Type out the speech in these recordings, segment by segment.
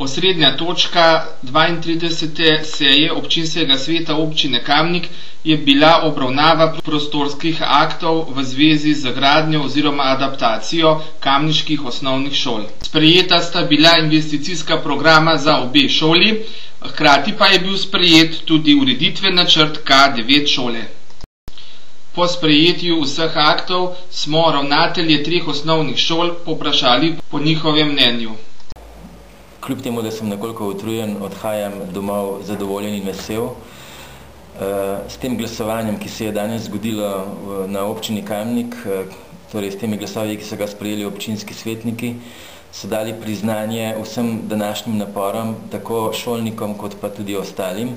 Osrednja točka 32. seje občinskega sveta občine Kamnik je bila obravnava prostorskih aktov v zvezi z gradnjo oziroma adaptacijo kamniških osnovnih šol. Sprejeta sta bila investicijska programa za obe šoli, hkrati pa je bil sprejet tudi ureditven načrt K9 šole. Po sprejetju vseh aktov smo ravnatelje 3 osnovnih šol povprašali po njihovem mnenju. Kljub temu, da sem nekoliko utrujen, odhajam domov zadovoljen in vesel. S tem glasovanjem, ki se je danes zgodilo na občini Kamnik, torej s temi glasovi, ki so ga sprejeli občinski svetniki, so dali priznanje vsem današnjim naporom, tako šolnikom kot pa tudi ostalim.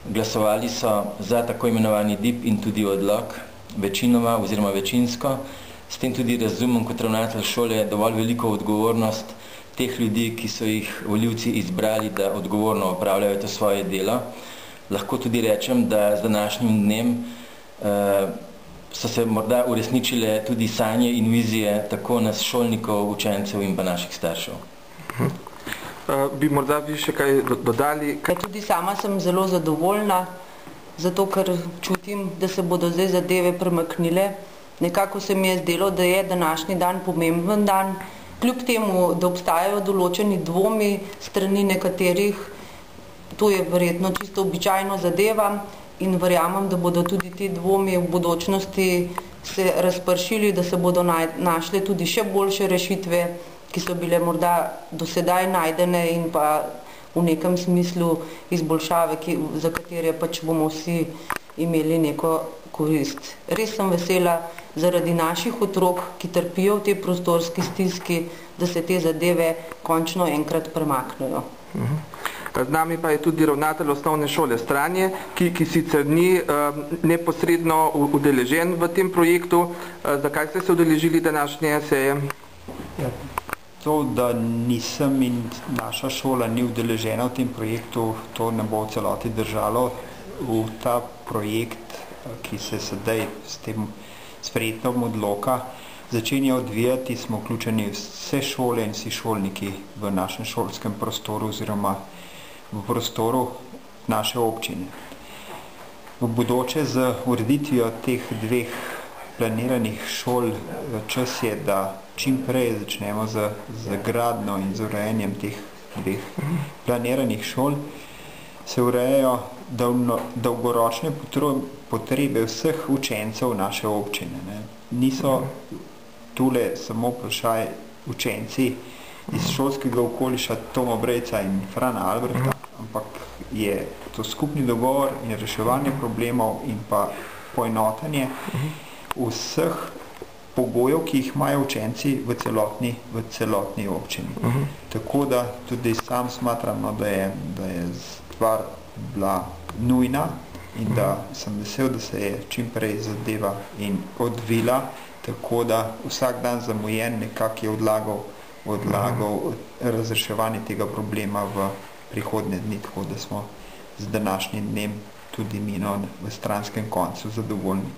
Glasovali so za tako imenovani DIP in tudi odlok, večinoma oziroma večinsko. S tem tudi razumem kot ravnatelj šole dovolj veliko odgovornost teh ljudi, ki so jih volivci izbrali, da odgovorno opravljajo to svoje delo. Lahko tudi rečem, da z današnjim dnem so se morda uresničile tudi sanje in vizije tako nas šolnikov, učencev in pa naših staršev. Bi morda vi še kaj dodali? Tudi sama sem zelo zadovoljna, zato ker čutim, da se bodo zdaj zadeve premaknile. Nekako se mi je zdelo, da je današnji dan pomemben dan, kljub temu, da obstajajo določeni dvomi strani nekaterih, to je verjetno čisto običajno zadeva in verjamem, da bodo tudi ti dvomi v bodočnosti se razpršili, da se bodo našle tudi še boljše rešitve, ki so bile morda do sedaj najdene in pa v nekem smislu izboljšave, za katere pač bomo vsi imeli neko korist. Res sem vesela zaradi naših otrok, ki trpijo v tej prostorski stiski, da se te zadeve končno enkrat premaknejo. Z nami pa je tudi ravnatelj osnovne šole Stranje, ki sicer ni neposredno udeležen v tem projektu. Zakaj ste se udeležili današnje seje? To, da nisem in naša šola ni udeležena v tem projektu, to ne bo v celoti držalo. V ta projekt, ki se sedaj s tem sprejetjem odloka začenja odvijati, smo vključeni vse šole in vsi šolniki v našem šolskem prostoru oziroma v prostoru naše občine. V bodoče z ureditvijo teh 2 planiranih šol čas je, da čim prej začnemo z gradnjo in z urejanjem teh 2 planiranih šol, se urejajo dolgoročne potrebe vseh učencev naše občine. Niso tule samo vprašaj učenci iz šolskega okoliša Toma Brejca in Frana Albrehta, ampak je to skupni dogovor in reševanje problemov in pa poenotanje vseh pogojev, ki jih imajo učenci v celotni občini. Tako da tudi sam smatram, da je stvar bila nujna in da sem vesel, da se je čim prej zadeva in odvila, tako da vsak dan zamujen nekako je odlagal razreševanje tega problema v prihodnje dni, tako da smo z današnjim dnem tudi mi v stranskem koncu zadovoljni.